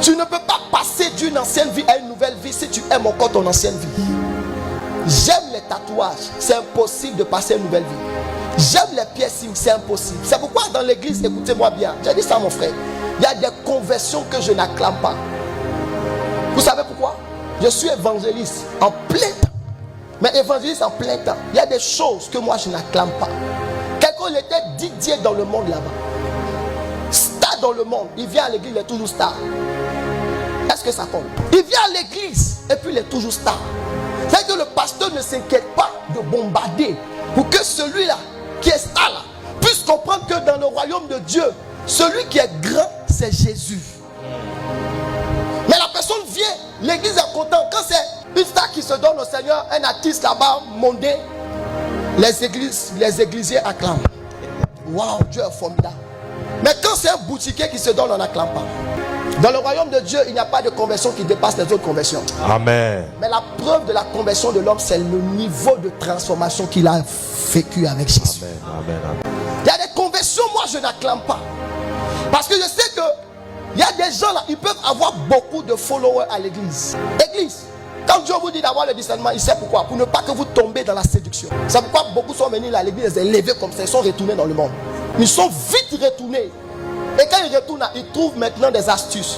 Tu ne peux pas passer d'une ancienne vie à une nouvelle vie si tu aimes encore ton ancienne vie. J'aime les tatouages, c'est impossible de passer à une nouvelle vie. J'aime les piercings, c'est impossible. C'est pourquoi dans l'église, écoutez-moi bien, j'ai dit ça à mon frère, il y a des conversions que je n'acclame pas. Vous savez pourquoi? Je suis évangéliste en plein temps. Mais évangéliste en plein temps. Il y a des choses que moi je n'acclame pas. Quelqu'un il était Didier dans le monde là-bas. Star dans le monde. Il vient à l'église, il est toujours star. Est-ce que ça compte? Il vient à l'église et puis il est toujours star. C'est que le pasteur ne s'inquiète pas de bombarder pour que celui-là qui est star là puisse comprendre que dans le royaume de Dieu, celui qui est grand, c'est Jésus. Mais la personne vient, l'église est contente. Quand c'est une star qui se donne au Seigneur, un artiste là-bas mondé, les églisiers acclament. Waouh, Dieu est formidable. Mais quand c'est un boutiquier qui se donne, on n'acclame pas. Dans le royaume de Dieu, il n'y a pas de conversion qui dépasse les autres conversions. Amen. Mais la preuve de la conversion de l'homme, c'est le niveau de transformation qu'il a vécu avec Jésus. Amen. Amen. Il y a des conversions, moi je n'acclame pas. Parce que je sais que il y a des gens là, ils peuvent avoir beaucoup de followers à l'église. Église, quand Dieu vous dit d'avoir le discernement, il sait pourquoi. Pour ne pas que vous tombez dans la séduction. C'est pourquoi beaucoup sont venus à l'église, ils sont élevés comme ça, ils sont retournés dans le monde. Ils sont vite retournés. Et quand ils retournent là, ils trouvent maintenant des astuces.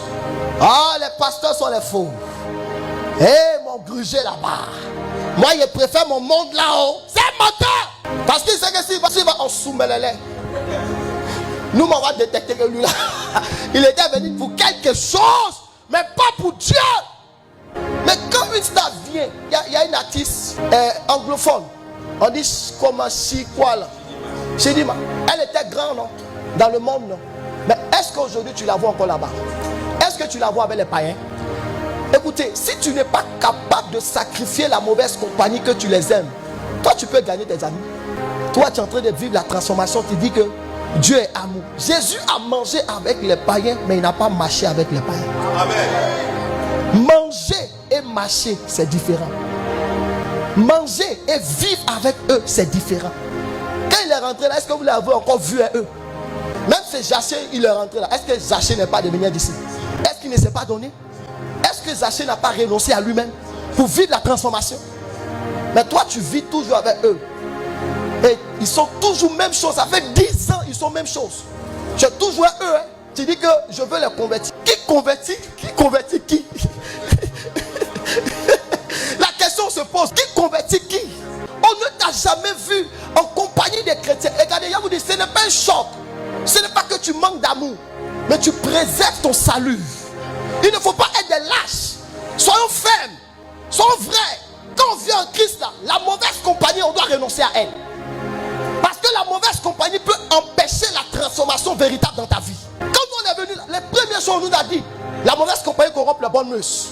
Ah, les pasteurs sont les faux. Eh, mon grugé là-bas. Moi, je préfère mon monde là-haut. C'est menteur. Parce qu'il sait que s'il va en soumettre les lait. Nous, on va détecter que lui là, il était venu pour quelque chose, mais pas pour Dieu. Mais quand une star vient, il y a une artiste anglophone. On dit comment si quoi là. J'ai dit, elle était grande, non? Dans le monde, non? Mais est-ce qu'aujourd'hui tu la vois encore là-bas? Est-ce que tu la vois avec les païens? Écoutez, si tu n'es pas capable de sacrifier la mauvaise compagnie que tu les aimes, toi tu peux gagner tes amis. Toi tu es en train de vivre la transformation, tu dis que Dieu est amour. Jésus a mangé avec les païens, mais il n'a pas marché avec les païens. Amen. Manger et marcher, c'est différent. Manger et vivre avec eux, c'est différent. Quand il est rentré là, est-ce que vous l'avez encore vu à eux? Même si Zaché, il est rentré là, est-ce que Zaché n'est pas devenu d'ici? Est-ce qu'il ne s'est pas donné? Est-ce que Zaché n'a pas renoncé à lui-même pour vivre la transformation? Mais toi, tu vis toujours avec eux. Et ils sont toujours même chose. Ça fait 10 ans, ils sont même chose. J'ai toujours eux. Hein. Tu dis que je veux les convertir. Qui convertit? Qui convertit qui? La question se pose. Qui convertit qui? On ne t'a jamais vu en compagnie des chrétiens. Regardez, je vous dis, ce n'est pas un choc. Ce n'est pas que tu manques d'amour, mais tu préserves ton salut. Il ne faut pas être des lâches. Soyons fermes, soyons vrais. Quand on vient en Christ, là, la mauvaise compagnie, on doit renoncer à elle. Parce que la mauvaise compagnie peut empêcher la transformation véritable dans ta vie. Quand on est venu là, les premières choses on nous a dit, la mauvaise compagnie corrompt les bonnes mœurs.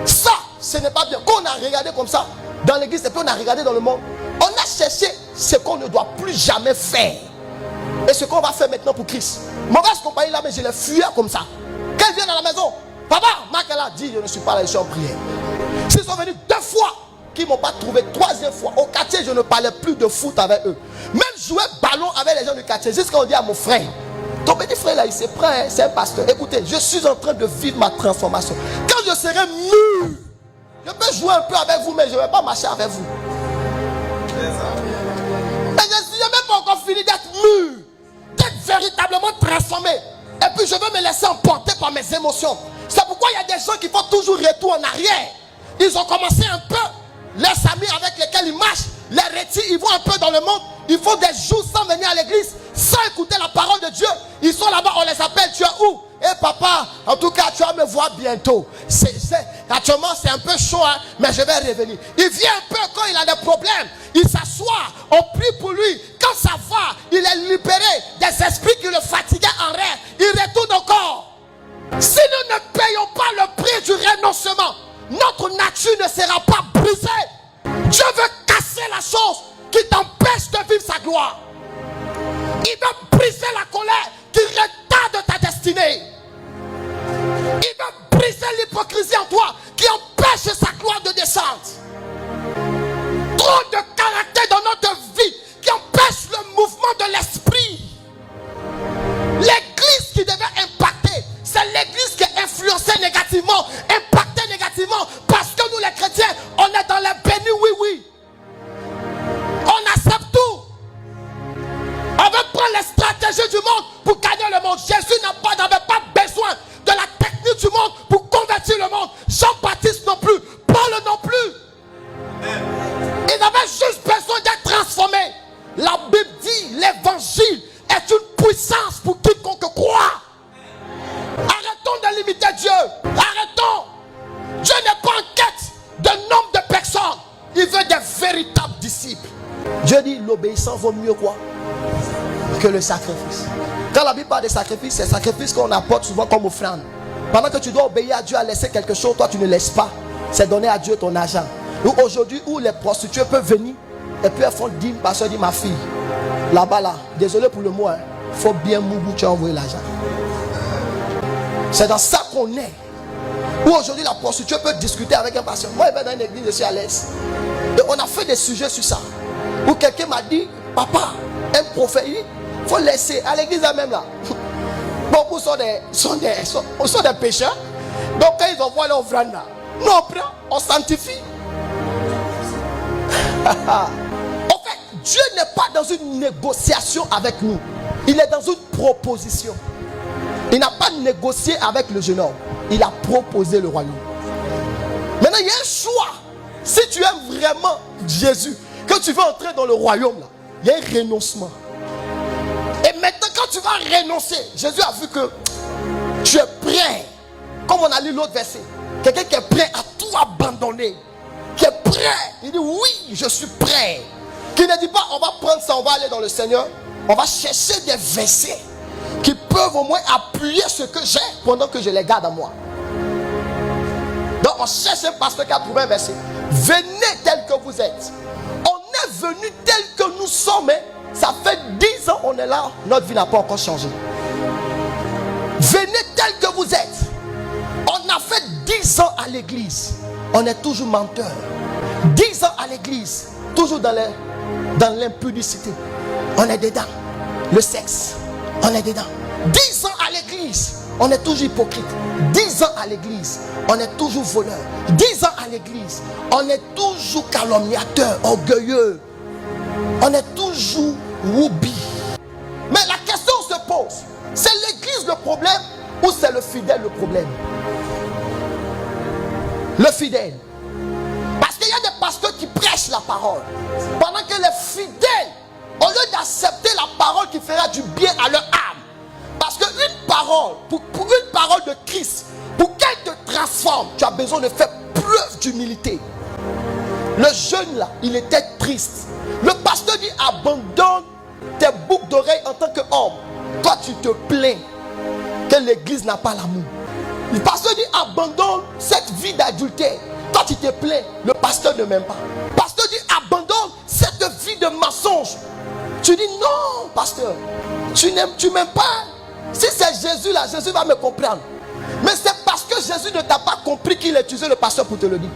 Ça, ce n'est pas bien. Quand on a regardé comme ça, dans l'église, et puis on a regardé dans le monde, on a cherché ce qu'on ne doit plus jamais faire. Et ce qu'on va faire maintenant pour Christ. Mauvaise compagnie là, mais je les fuyais comme ça. Quand ils viennent à la maison, papa, Makala dit, je ne suis pas là, je suis en prière. S'ils sont venus 2 fois, qu'ils ne m'ont pas trouvé 3e fois, au quartier, je ne parlais plus de foot avec eux. Même jouer ballon avec les gens du quartier, jusqu'à on dit à mon frère, ton petit frère là, il se prend, hein, c'est un pasteur. Écoutez, je suis en train de vivre ma transformation. Quand je serai mûr, je peux jouer un peu avec vous, mais je ne vais pas marcher avec vous. Et je n'ai même pas encore fini d'être mûr, d'être véritablement transformé. Et puis je veux me laisser emporter par mes émotions. C'est pourquoi il y a des gens qui font toujours retour en arrière. Ils ont commencé un peu, les amis avec lesquels ils marchent, les retirent, ils vont un peu dans le monde. Ils font des jours sans venir à l'église, sans écouter la parole de Dieu. Ils sont là-bas, on les appelle, tu es où? Eh papa, en tout cas tu vas me voir bientôt. Actuellement c'est un peu chaud, hein, mais je vais revenir. Il vient un peu quand il a des problèmes. Il s'assoit, on prie pour lui. Quand ça va, il est libéré des esprits qui le fatiguaient en rêve. Il retourne encore. Si nous ne payons pas le prix du renoncement, notre nature ne sera pas brisée. Dieu veut casser la chose qui t'empêche de vivre sa gloire. Il veut briser la colère qui retarde ta destinée. Il veut briser l'hypocrisie en toi qui empêche sa gloire de descendre. Trop de caractère dans notre vie qui empêche le mouvement de l'esprit. L'église qui devait impacter, c'est l'église qui est influencée négativement. Dieu. Arrêtons. Dieu n'est pas en quête d'un nombre de personnes. Il veut des véritables disciples. Dieu dit l'obéissance vaut mieux quoi que le sacrifice. Quand la Bible parle des sacrifices, c'est sacrifices qu'on apporte souvent comme offrande. Pendant que tu dois obéir à Dieu à laisser quelque chose, toi tu ne laisses pas. C'est donner à Dieu ton argent. Ou aujourd'hui où les prostituées peuvent venir et puis elles font dîme, pasteur dit ma fille, là-bas là, désolé pour le mot, hein, faut bien moubou, tu as envoyé l'argent. C'est dans ça qu'on est. Où aujourd'hui la prostituée peut discuter avec un pasteur. Moi je vais dans une église, je suis à l'aise. Et on a fait des sujets sur ça. Où quelqu'un m'a dit, papa, un prophète, il faut laisser à l'église même là. Beaucoup sont des pécheurs. Donc quand ils envoient leur offrande là, nous on prend, on sanctifie. En fait, Dieu n'est pas dans une négociation avec nous. Il est dans une proposition. Il n'a pas négocié avec le jeune homme. Il a proposé le royaume. Maintenant, il y a un choix. Si tu aimes vraiment Jésus, que tu veux entrer dans le royaume, là, il y a un renoncement. Et maintenant, quand tu vas renoncer, Jésus a vu que tu es prêt. Comme on a lu l'autre verset. Quelqu'un qui est prêt à tout abandonner. Qui est prêt. Il dit oui, je suis prêt. Qui ne dit pas on va prendre ça, on va aller dans le Seigneur. On va chercher des versets qui peuvent au moins appuyer ce que j'ai pendant que je les garde à moi. Donc on cherche un pasteur qui a trouvé un verset. Venez tel que vous êtes. On est venu tel que nous sommes, mais ça fait 10 ans on est là, notre vie n'a pas encore changé. Venez tel que vous êtes. On a fait 10 ans à l'église, on est toujours menteur. 10 ans à l'église, toujours dans l'impudicité. On est dedans. Le sexe, on est dedans. 10 ans à l'église, on est toujours hypocrite. 10 ans à l'église, on est toujours voleur. 10 ans à l'église, on est toujours calomniateur, orgueilleux. On est toujours woubi. Mais la question se pose, c'est l'église le problème ou c'est le fidèle le problème? Le fidèle. Parce qu'il y a des pasteurs qui prêchent la parole, pendant que les fidèles, au lieu d'accepter la parole qui fera du bien à leur âme, parce qu'une parole, pour une parole de Christ, pour qu'elle te transforme, tu as besoin de faire preuve d'humilité. Le jeune là, il était triste. Le pasteur dit abandonne tes boucles d'oreilles en tant qu'homme. Toi tu te plains que l'église n'a pas l'amour. Le pasteur dit abandonne cette vie d'adultère. Toi tu te plains, le pasteur ne m'aime pas. Le pasteur dit abandonne cette vie de mensonge. Tu dis non pasteur, tu m'aimes pas. Si c'est Jésus là, Jésus va me comprendre. Mais c'est parce que Jésus ne t'a pas compris qu'il a utilisé le pasteur pour te le dire.